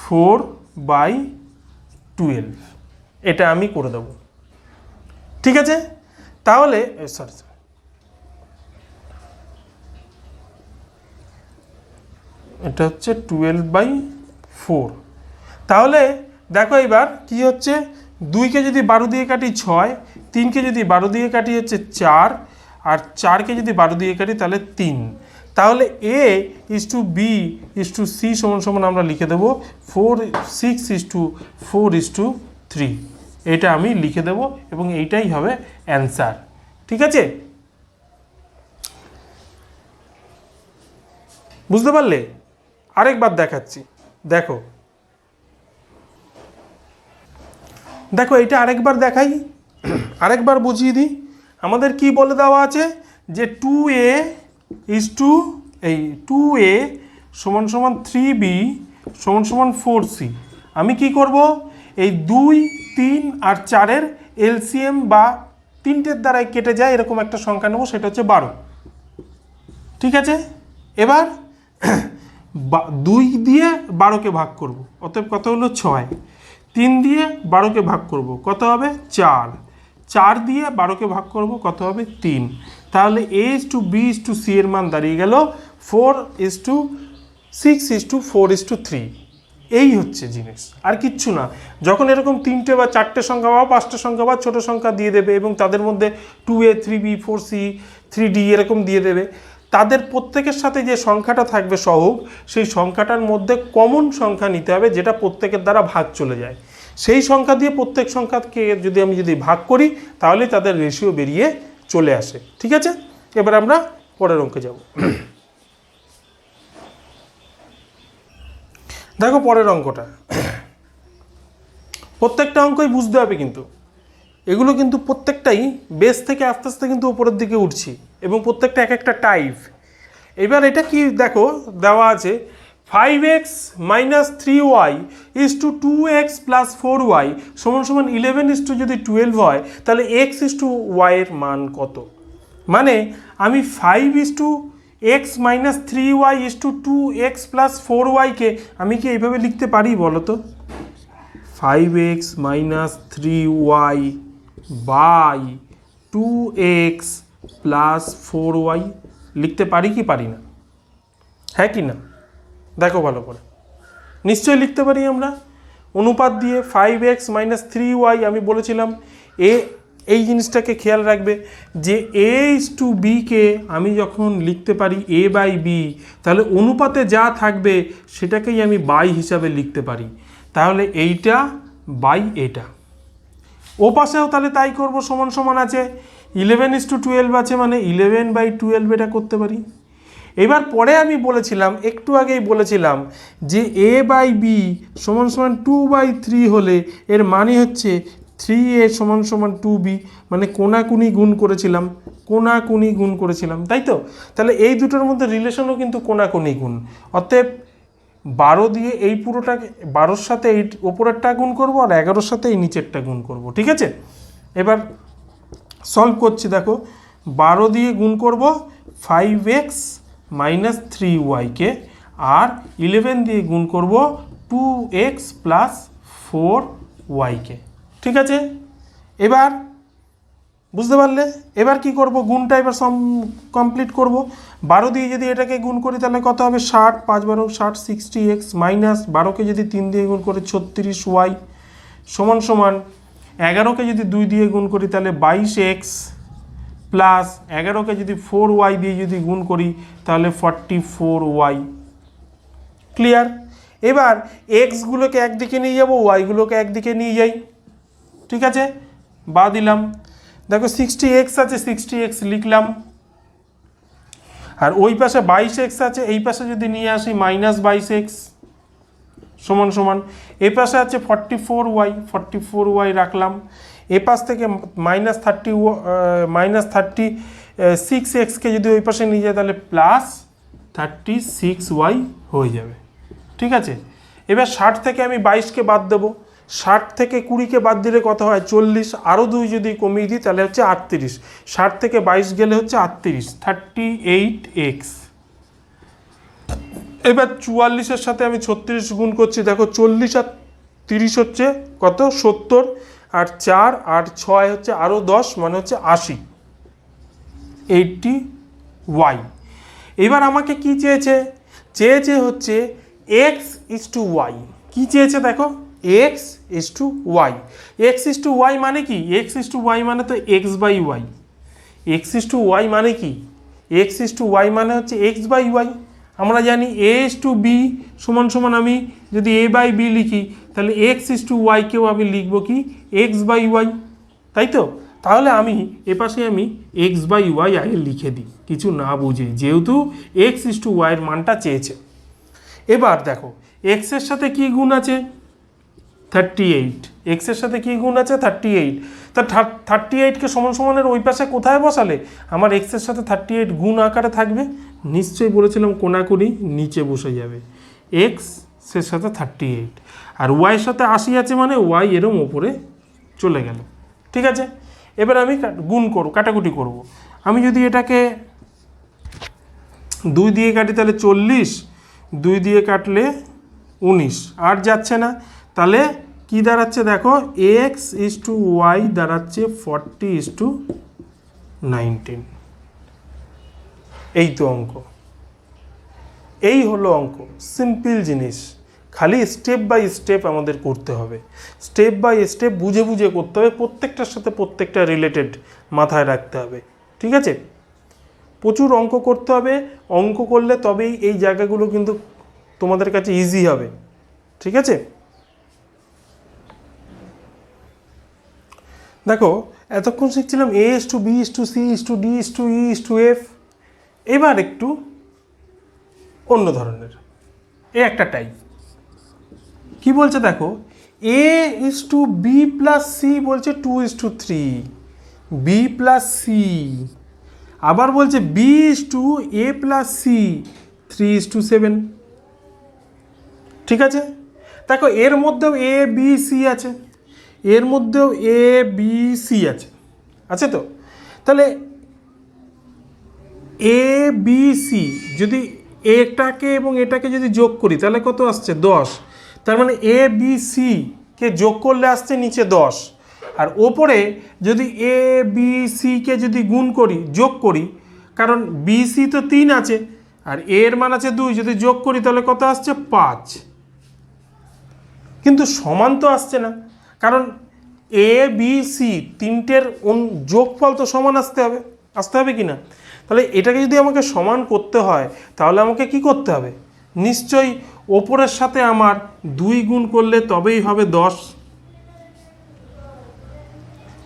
4/12 এটা আমি করে দেব, ঠিক আছে। তাহলে সরি, এটা হচ্ছে 12/4। তাহলে দেখো এবার কি হচ্ছে, 2কে যদি 12 দিয়ে কাটি 6, 3কে যদি 12 দিয়ে কাটি হচ্ছে 4, আর 4কে যদি 12 দিয়ে কাটি তাহলে 3। তাহলে a/b/c সমান সমান আমরা লিখে দেবো 6:4:3। এটা আমি লিখে দেব এবং এইটাই হবে অ্যান্সার, ঠিক আছে। বুঝতে পারলে? আরেকবার দেখাচ্ছি, দেখো দেখো এটা আরেকবার দেখাই, আরেকবার বুঝিয়ে দিই। আমাদের কি বলে দেওয়া আছে যে 2a ইজ টু এই 2a সমান সমান 3b সমান সমান 4c। আমি কি করব, এই 2, 3 আর 4-এর এলসিএম বা তিনটের দ্বারাই কেটে যায় এরকম একটা সংখ্যা নেব, সেটা হচ্ছে 12। ঠিক আছে, এবার 2 দিয়ে 12কে ভাগ করব, অতএব কত হলো 6। 3 দিয়ে 12কে ভাগ করব, কত হবে 4। 4 দিয়ে 12কে ভাগ করব, কত হবে 3। তাহলে A:B:C এর মান দাঁড়িয়ে গেল 4:6:4:3। এই হচ্ছে জিনিস, আর কিচ্ছু না। যখন এরকম 3টে বা 4টে সংখ্যা বা 5টে সংখ্যা বা ছোটো সংখ্যা দিয়ে দেবে এবং তাদের মধ্যে 2a 3b 4c 3d এরকম দিয়ে দেবে, তাদের প্রত্যেকের সাথে যে সংখ্যাটা থাকবে সহগ, সেই সংখ্যাটার মধ্যে কমন সংখ্যা নিতে হবে যেটা প্রত্যেকের দ্বারা ভাগ চলে যায়। সেই সংখ্যা দিয়ে প্রত্যেক সংখ্যাকে আমি যদি ভাগ করি তাহলে তাদের রেশিও বেরিয়ে চলে আসে। ঠিক আছে, এবার আমরা পরের অঙ্কে যাব। দেখো পরের অঙ্কটা, প্রত্যেকটা অঙ্কই বুঝতে হবে কিন্তু, এগুলো কিন্তু প্রত্যেকটাই বেস থেকে আস্তে আস্তে কিন্তু উপরের দিকে উঠছি এবং প্রত্যেকটা এক একটা টাইপ। এবার এটা কি দেখো দেওয়া আছে 5x - 3y = 2x + 4y = 11 যদি 12 হয় তাহলে x y এর মান কত। মানে আমি 5x - 3y = 2x + 4y কে আমি কি এইভাবে লিখতে পারি বলো তো? 5x - 3y by 2x + 4y লিখতে পারি কি পারি না? হ্যাঁ কি না দেখো ভালো করে, নিশ্চয়ই লিখতে পারি আমরা। অনুপাত দিয়ে 5x - 3y আমি বলেছিলাম এই জিনিসটাকে খেয়াল রাখবে যে A:B কে আমি যখন লিখতে পারি A/B, তাহলে অনুপাতে যা থাকবে সেটাকেই আমি বাই হিসাবে লিখতে পারি। তাহলে এইটা বাই এটা, ও পাশেও তাহলে তাই করব, সমান সমান আছে 11:12 আছে, মানে 11/12 এটা করতে পারি। এবার পরে আমি বলেছিলাম, একটু আগেই বলেছিলাম যে A/B = 2/3 হলে এর মানে হচ্ছে 3a = 2b, মানে কোনাকুনি গুণ করেছিলাম, কোনাকুনি গুণ করেছিলাম, তাই তো? তাহলে এই দুটোর মধ্যে রিলেশনও কিন্তু কোনাকুনি গুণ। অতএব 12 দিয়ে এই পুরোটাকে 12-র সাথে এই ওপরেরটা গুণ করব আর 11-র সাথে এই নিচেরটা গুণ করব। ঠিক আছে, এবার সলভ করছি। দেখো 12 দিয়ে গুণ করব 5x - 3y কে, আর 11 দিয়ে গুণ করব 2x + 4y কে। ঠিক আছে, এবার বুঝতে পারলে? এবার কি করব, গুণটা এবার কমপ্লিট করব। 12 দিয়ে যদি এটাকে গুণ করি তাহলে কত হবে 60, 5 × 60 60x, মাইনাস 12কে যদি 3 দিয়ে গুণ করি 36y সমান 11কে যদি 2 দিয়ে গুণ করি তাহলে 22x, প্লাস 11কে যদি 4y দিয়ে যদি গুণ করি তাহলে 44y। ক্লিয়ার? এবার এক্সগুলোকে একদিকে নিয়ে যাব, ওয়াইগুলোকে একদিকে নিয়ে যাই। ঠিক আছে, বা দিলাম। দেখো 60x আছে, 60x লিখলাম, আর ওই পাশে 22x আছে, এই পাশে যদি নিয়ে আসি -22x সমান এই পাশে আছে 44y রাখলাম। এ পাশ থেকে -36xকে যদি ওই পাশে নিয়ে যায় তাহলে +36y হয়ে যাবে। ঠিক আছে, এবার 60 থেকে আমি 22কে বাদ দেবো, 60 থেকে 20কে বাদ দিলে কত হয় 40, আরও 2 যদি কমিয়ে দিই তাহলে হচ্ছে 38, 60 থেকে 22 গেলে হচ্ছে 38, 38x। এবার 44-এর সাথে আমি 36 গুণ করছি, দেখো 40 আর 30 হচ্ছে কত 70, আর 4 আর 6 হচ্ছে আরও 10, মানে হচ্ছে 80, 80y। এবার আমাকে কি চেয়েছে হচ্ছে x y। কি চেয়েছে দেখো, x y। x y মানে কি? x y মানে তো x/y। x y মানে কি? x y মানে হচ্ছে x/y। আমরা জানি A:B = আমি যদি A/B লিখি তাহলে x y কেও আমি লিখব কি x/y, তাই তো? তাহলে আমি এপাশে আমি x/y আগে লিখে দিই কিছু না বুঝে, যেহেতু x y এর মানটা চেয়েছে। এবার দেখো x এর সাথে কি গুণ আছে, 38, এক্সের সাথে কি গুণ আছে 38, তা 38কে সমান সমানের ওই পাশে কোথায় বসালে আমার এক্সের সাথে 38 গুণ আকারে থাকবে, নিশ্চয়ই বলেছিলাম কোনাকুনি নিচে বসে যাবে, এক্স এর সাথে 38 আর ওয়াইয়ের সাথে 80 আছে মানে ওয়াই এরম ওপরে চলে গেল। ঠিক আছে, এবার আমি গুণ করব, কাটাকুটি করব। আমি যদি এটাকে 2 দিয়ে কাটি তাহলে 40, 2 দিয়ে কাটলে 19, আর যাচ্ছে না, তাহলে কি দাঁড়াচ্ছে দেখো, এক্স ইজ টু ওয়াই দাঁড়াচ্ছে 40:19। এই তো অঙ্ক, এই হলো অঙ্ক, সিম্পল জিনিস, খালি স্টেপ বাই স্টেপ আমাদের করতে হবে, স্টেপ বাই স্টেপ বুঝে বুঝে করতে হবে, প্রত্যেকটার সাথে প্রত্যেকটা রিলেটেড মাথায় রাখতে হবে। ঠিক আছে, প্রচুর অঙ্ক করতে হবে, অঙ্ক করলে তবেই এই জায়গাগুলো কিন্তু তোমাদের কাছে ইজি হবে। ঠিক আছে, দেখো এতক্ষণ শিখছিলাম A is to B is to C is to D is to E is to F, এবার একটু অন্য ধরনের, এ একটা টাইপ। কি বলছে দেখো, A is to B plus C বলছে 2:3, বি প্লাস সি, আবার বলছে B is to A plus C 3:7। ঠিক আছে, দেখো এর মধ্যেও এ বি সি আছে, এর মধ্যেও এ বি সি আছে, আছে তো, তাহলে এ বি সি যদি এটাকে এবং এটাকে যদি যোগ করি তাহলে কত আসছে 10, তার মানে এ বি সি কে যোগ করলে আসছে নিচে 10, আর ওপরে যদি এ বি সি কে যদি গুণ করি যোগ করি, কারণ বি সি তো 3 আছে আর এর মান আছে 2, যদি যোগ করি তাহলে কত আসছে 5, কিন্তু সমান তো আসছে না, কারণ এ বি সি তিনটের যোগফল তো সমান আসতে হবে কি না, তাহলে এটাকে যদি আমাকে সমান করতে হয় তাহলে আমাকে কি করতে হবে, নিশ্চয়ই ওপরের সাথে আমার 2 গুণ করলে তবেই হবে 10,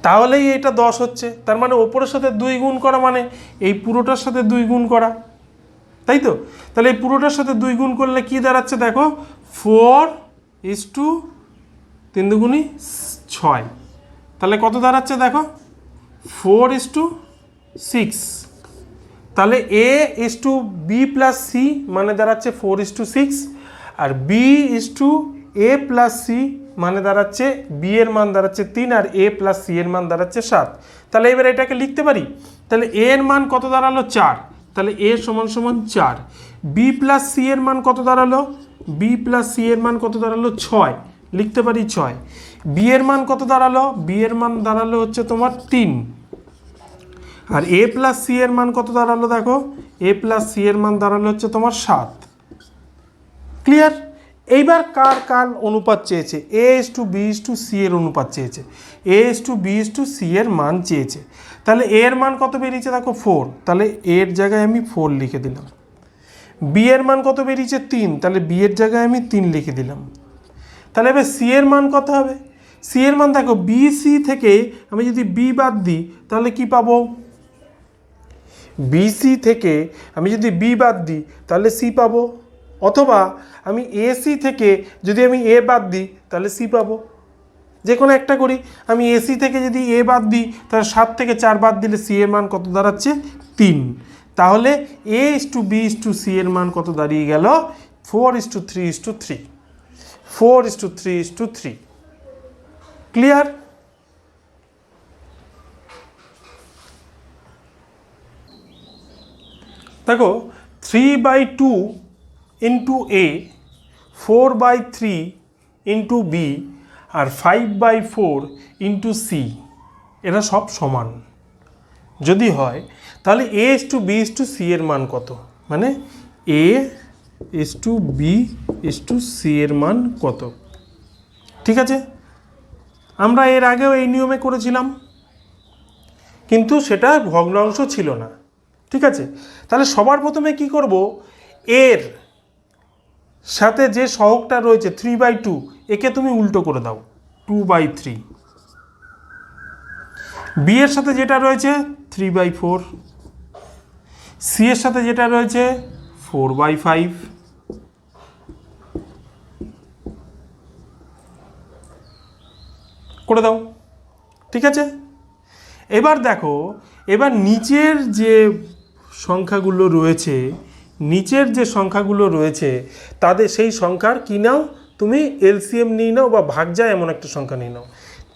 তাহলেই এটা 10 হচ্ছে, তার মানে ওপরের সাথে 2 গুণ করা মানে এই পুরোটার সাথে 2 গুণ করা, তাই তো, তাহলে এই পুরোটার সাথে 2 গুণ করলে কি দাঁড়াচ্ছে দেখো, 4:3 দুগুণী 6, তাহলে কত দাঁড়াচ্ছে দেখো 4:6, তাহলে A is to B plus C মানে দাঁড়াচ্ছে 4:6, আর B is to A plus C মানে দাঁড়াচ্ছে বি এর মান দাঁড়াচ্ছে 3 আর এ প্লাস সি এর মান দাঁড়াচ্ছে 7, তাহলে এবার এটাকে লিখতে পারি, তাহলে এ এর মান কত দাঁড়ালো 4, তাহলে এ সমান সমান 4, বি প্লাস সি এর মান কত দাঁড়ালো, বি প্লাস সি এর মান কত দাঁড়ালো 6, লিখতে পারি 6, বি এর মান কত দাঁড়ালো, বি এর মান দাঁড়ালো হচ্ছে তোমার 3, আর এ প্লাস সি এর মান কত দাঁড়ালো দেখো, এ প্লাস সি এর মান দাঁড়ালো হচ্ছে তোমার 7। ক্লিয়ার, এইবার কার কার অনুপাত চেয়েছে, A is to B is to C এর অনুপাত চেয়েছে, A is to B is to C এর মান চেয়েছে, তাহলে এর মান কত বেরিয়েছে দেখো 4, তাহলে এর জায়গায় আমি 4 লিখে দিলাম, বি এর মান কত বেরিয়েছে 3, তাহলে বি এর জায়গায় আমি 3 লিখে দিলাম, তাহলে এবার সি এর মান কত হবে, সি এর মান দেখো বি সি থেকে আমি যদি বি বাদ দিই তাহলে কি পাবো, বিসি থেকে আমি যদি বি বাদ দিই তাহলে সি পাবো, অথবা আমি এসি থেকে যদি আমি এ বাদ দিই তাহলে সি পাবো, যে কোনো একটা করি, আমি এসি থেকে যদি এ বাদ দিই তাহলে 7 থেকে 4 বাদ দিলে সি এর মান কত দাঁড়াচ্ছে 3, তাহলে A is to B is to C এর মান কত দাঁড়িয়ে গেল 4:3:3, 4:3:3। ক্লিয়ার, দেখো 3/2 ইন্টু এ, 4/3 ইন্টু বি আর 5/4 ইন্টু সি, এরা সব সমান যদি হয় তাহলে A is to B is to C এর মান কত, মানে A is to B is to C এর মান কত। ঠিক আছে, আমরা এর আগেও এই নিয়মে করেছিলাম কিন্তু সেটা ভগ্নাংশ ছিল না। ঠিক আছে, তাহলে সবার প্রথমে কি করব, এর সাথে যে সহগটা রয়েছে 3/2 একে তুমি উল্টো করে দাও 2/3, বি এর সাথে যেটা রয়েছে 3/4, সি এর সাথে যেটা রয়েছে 4/5, করে দাও। ঠিক আছে, এবার দেখো, এবার নিচের যে সংখ্যাগুলো রয়েছে, তাদের সেই সংখ্যার কী নাও তুমি, এলসিএম নিয়ে নাও বা ভাগ যায় এমন একটা সংখ্যা নিয়ে নাও।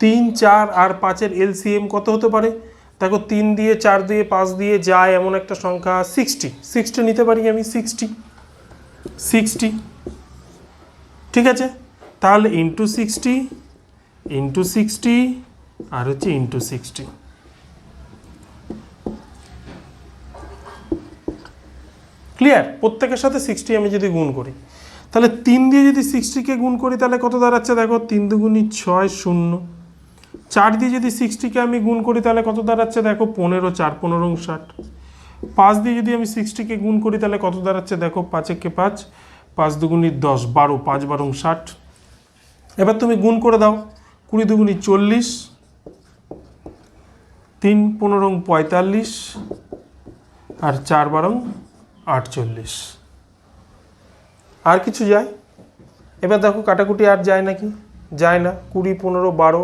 3, 4 আর 5-এর এলসিএম কত হতে পারে? দেখো 3 দিয়ে 4 দিয়ে 5 দিয়ে যায় এমন একটা সংখ্যা 60 নিতে পারি আমি, 60। ঠিক আছে, তাহলে ইন্টু 60 আর হচ্ছে ইন্টু 60। ক্লিয়ার? প্রত্যেকের সাথে 60 আমি যদি গুণ করি, তাহলে 3 দিয়ে যদি 60কে গুণ করি তাহলে কত দাঁড়াচ্ছে? দেখো 3 দুগুণী 6, 0। 4 দিয়ে যদি 60কে আমি গুণ করি তাহলে কত দাঁড়াচ্ছে? দেখো 15, 4 15 60। 5 দিয়ে যদি আমি 60কে গুণ করি তাহলে কত দাঁড়াচ্ছে? দেখো 5 একে 5, 5 দুগুণী 10, 12, 5 12 60। এবার তুমি গুণ করে দাও, 20 দুগুণী 40, 3 15 45 আর 4 12 48। আর কিছু যায়? এবার দেখো কাটাকুটি আর যায় নাকি? যায় না। 20 15 12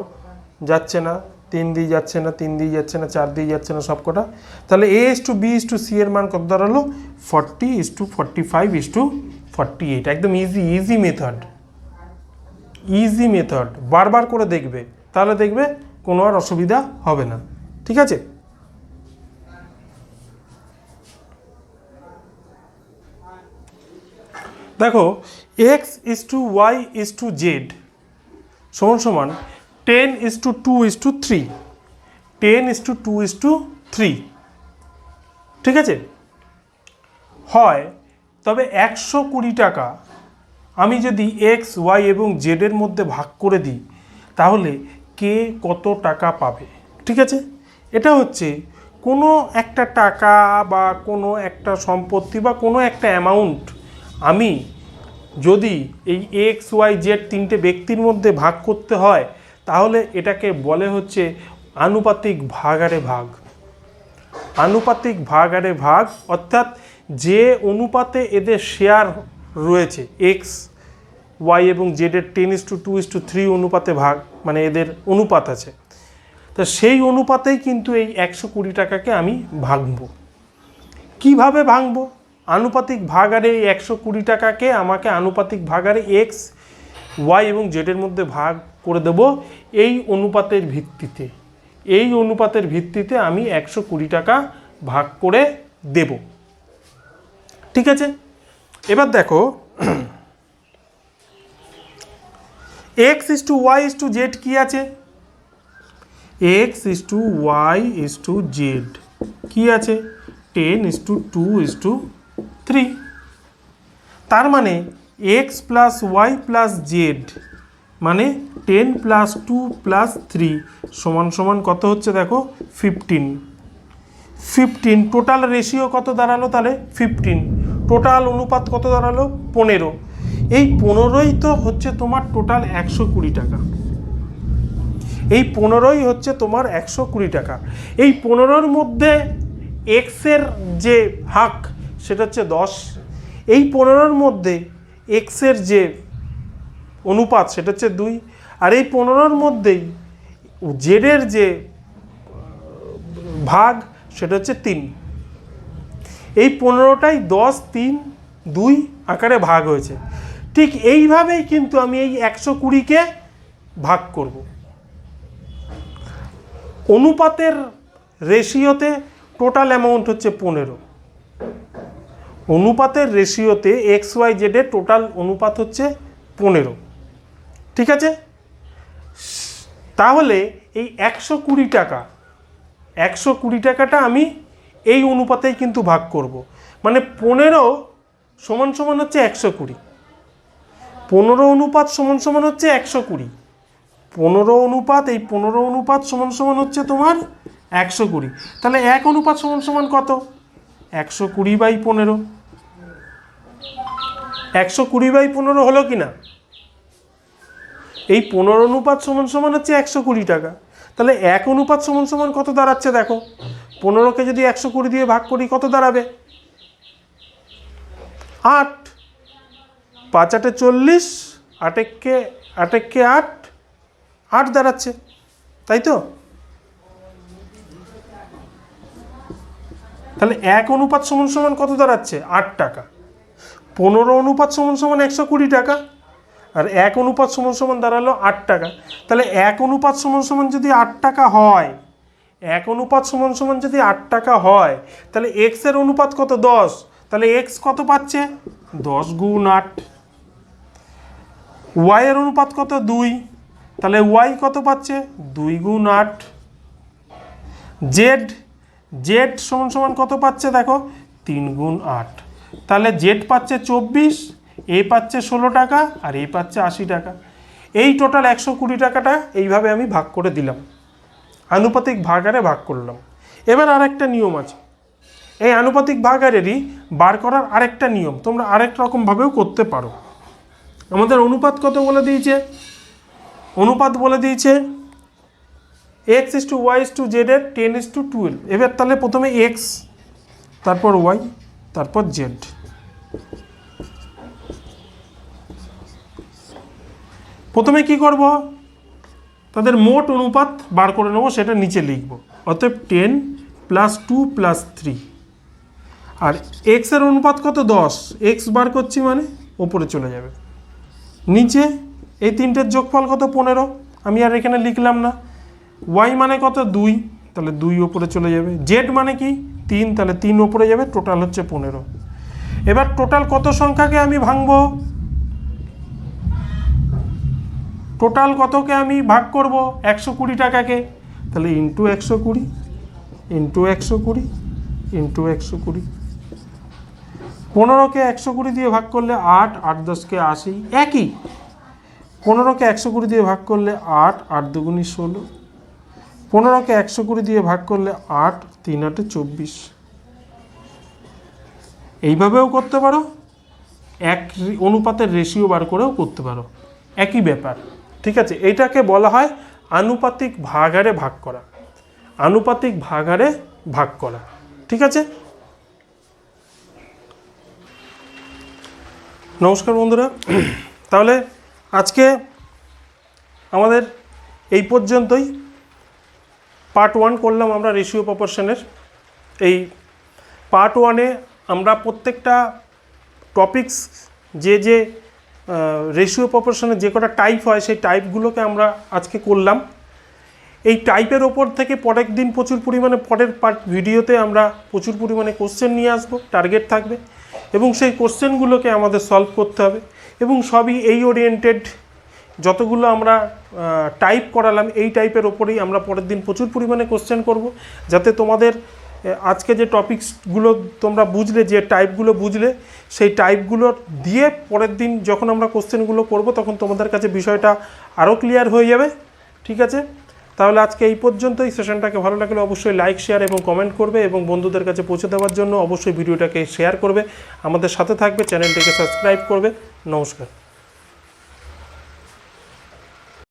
যাচ্ছে না, 3 দিয়ে যাচ্ছে না, 3 দিয়ে যাচ্ছে না, 4 দিয়ে যাচ্ছে না সব কটা। তাহলে A/B/C এর মান কত দাঁড়ালো? 40:45:48। একদম ইজি মেথড। বারবার করে দেখবে, তাহলে দেখবে কোনো আর অসুবিধা হবে না। ঠিক আছে, দেখো x/y/z সমান 10:2:3, 10:2:3। ঠিক আছে, হয় তবে 120 টাকা আমি যদি এক্স, ওয়াই এবং জেডের মধ্যে ভাগ করে দিই তাহলে কে কত টাকা পাবে? ঠিক আছে, এটা হচ্ছে কোনো একটা টাকা বা কোনো একটা সম্পত্তি বা কোনো একটা অ্যামাউন্ট আমি যদি এই এক্স, ওয়াই, জেড তিনটে ব্যক্তির মধ্যে ভাগ করতে হয় তাহলে এটাকে বলে হচ্ছে আনুপাতিক ভাগাড়ে ভাগ। আনুপাতিক ভাগাড়ে ভাগ অর্থাৎ যে অনুপাতে এদের শেয়ার রয়েছে, এক্স, ওয়াই এবং জেডের 10:2:3 অনুপাতে ভাগ, মানে এদের অনুপাত আছে, তা সেই অনুপাতেই কিন্তু এই 120 টাকাকে আমি ভাঙবো। কিভাবে ভাঙবো? আনুপাতিক ভাগাড়ে এই 120 টাকাকে আমাকে আনুপাতিক ভাগাড়ে এক্স, ওয়াই এবং জেডের মধ্যে ভাগ করে দেব এই অনুপাতের ভিত্তিতে। এই অনুপাতের ভিত্তিতে আমি 120 টাকা ভাগ করে দেব। ঠিক আছে, এবার দেখো x/y/z কি আছে? x/y/z কি আছে? 10:2:3। তার মানে x + y + z মানে 10 + 2 + 3 সমান কত হচ্ছে? দেখো 15। টোটাল রেশিও কত দাঁড়ালো? তাহলে 15। টোটাল অনুপাত কত দাঁড়ালো? 15। এই 15ই তো হচ্ছে তোমার টোটাল 120 টাকা। এই 15ই হচ্ছে তোমার 120 টাকা। এই 15-র মধ্যে এক্সের যে ভাগ সেটা হচ্ছে 10। এই 15-র মধ্যে এক্সের যে অনুপাত সেটা হচ্ছে 2। আর এই 15-র মধ্যেই জেডের যে ভাগ সেটা হচ্ছে 3। এই 15টাই 10, 3, 2 আকারে ভাগ হয়েছে। ঠিক এইভাবেই কিন্তু আমি এই 120কে ভাগ করব। অনুপাতের রেশিওতে টোটাল অ্যামাউন্ট হচ্ছে 15। অনুপাতের রেশিওতে এক্স, ওয়াই, জেডের টোটাল অনুপাত হচ্ছে 15। ঠিক আছে, তাহলে এই 120 টাকাটা আমি এই অনুপাতেই কিন্তু ভাগ করব। মানে 15 সমান হচ্ছে 120। 15 অনুপাত সমান হচ্ছে 120। 15 অনুপাত, এই 15 অনুপাত সমান হচ্ছে তোমার 120। তাহলে 1 অনুপাত সমান কত? 120/15। 120/15 হলো কি না? এই 15 অনুপাত সমান হচ্ছে 120 টাকা। তাহলে 1 অনুপাত সমান কত দাঁড়াচ্ছে? দেখো 15কে যদি 120 দিয়ে ভাগ করি কত দাঁড়াবে? 8। 5 8 40, 8 8 8 দাঁড়াচ্ছে। তাই তো? তাহলে 1 অনুপাত সমান সমান কত দাঁড়াচ্ছে? 8 টাকা। 15 অনুপাত সমান সমান 120 টাকা, আর 1 অনুপাত সমান সমান দাঁড়ালো 8 টাকা। তাহলে 1 অনুপাত সমান সমান যদি 8 টাকা হয়, 1 অনুপাত সমান সমান যদি 8 টাকা হয়, তাহলে এক্স এর অনুপাত কত? 10। তাহলে এক্স কত পাচ্ছে? 10 গুণ 8। ওয়াই এর অনুপাত কত? 2। তাহলে ওয়াই কত পাচ্ছে? 2 গুণ 8। জেড, জেড সমান সমান কত পাচ্ছে? দেখো 3 গুণ 8। তাহলে জেড পাচ্ছে 24, এ পাচ্ছে 16 টাকা, আর এ পাচ্ছে 80 টাকা। এই টোটাল 120 টাকাটা এইভাবে আমি ভাগ করে দিলাম, আনুপাতিক ভাগারে ভাগ করলাম। এবার আরেকটা নিয়ম আছে, এই আনুপাতিক ভাগারেরই বার করার আরেকটা নিয়ম তোমরা আরেক রকমভাবেও করতে পারো। আমাদের অনুপাত কত বলে দিয়েছে? অনুপাত বলে দিয়েছে x:y:z এর 10:12। এবার তাহলে প্রথমে x, তারপর y, তারপর z। প্রথমে কি করব? তাদের মোট অনুপাত বার করে নেব, সেটা নিচে লিখব। অতএব 10 + 2 + 3। আর x এর অনুপাত কত? 10। x বার করছি মানে ওপরে চলে যাবে, নিচে এই তিনটের যোগফল কত? 15। আমি আর এখানে লিখলাম না। y মানে কত? 2, তাহলে 2 ওপরে চলে যাবে। z মানে কি? 3, তাহলে 3 ওপরে যাবে। টোটাল হচ্ছে 15। এবার টোটাল কত সংখ্যাকে আমি ভাঙবো? টোটাল কতকে আমি ভাগ করব? 120 টাকাকে। তাহলে ইন্টু 120, ইন্টু 120, ইন্টু 120। 15কে 120 দিয়ে ভাগ করলে 8, 8 10কে 80, একই। 15কে 120 দিয়ে ভাগ করলে 8, 8 দুগুণি 16। 15কে 120 দিয়ে ভাগ করলে 8, 3 8 24। এইভাবেও করতে পারো, এক অনুপাতের রেশিও বার করেও করতে পারো, একই ব্যাপার। ঠিক আছে, এটাকে বলা হয় আনুপাতিক ভাগারে ভাগ করা, আনুপাতিক ভাগারে ভাগ করা। ঠিক আছে, নমস্কার বন্ধুরা। তাহলে আজকে আমাদের এই পর্যন্তই। পার্ট 1 করলাম আমরা রেশিও প্রপোর্শনের। এই পার্ট 1-এ আমরা প্রত্যেকটা টপিকস, যে রেশিও প্রপোর্শনের যে কটা টাইপ হয় সেই টাইপগুলোকে আমরা আজকে করলাম। এই টাইপের ওপর থেকে পরের দিন প্রচুর পরিমাণে, পরের পার্ট ভিডিওতে আমরা প্রচুর পরিমাণে কোশ্চেন নিয়ে আসবো, টার্গেট থাকবে, এবং সেই কোশ্চেনগুলোকে আমাদের সলভ করতে হবে। এবং সবই এই ওরিয়েন্টেড, যতগুলো আমরা টাইপ করালাম এই টাইপের ওপরেই আমরা পরের দিন প্রচুর পরিমাণে কোশ্চেন করব, যাতে তোমাদের আজকে যে টপিকসগুলো তোমরা বুঝলে, যে টাইপগুলো বুঝলে, সেই টাইপগুলো দিয়ে পরের দিন যখন আমরা কোশ্চেনগুলো করব তখন তোমাদের কাছে বিষয়টা আরও ক্লিয়ার হয়ে যাবে। ঠিক আছে, তাহলে আজকে এই পর্যন্তই। সেশনটাকে ভালো লাগলে অবশ্যই লাইক, শেয়ার এবং কমেন্ট করবে, এবং বন্ধুদের কাছে পৌঁছে দেওয়ার জন্য অবশ্যই ভিডিওটাকে শেয়ার করবে, আমাদের সাথে থাকবে, চ্যানেলটিকে সাবস্ক্রাইব করবে। নমস্কার।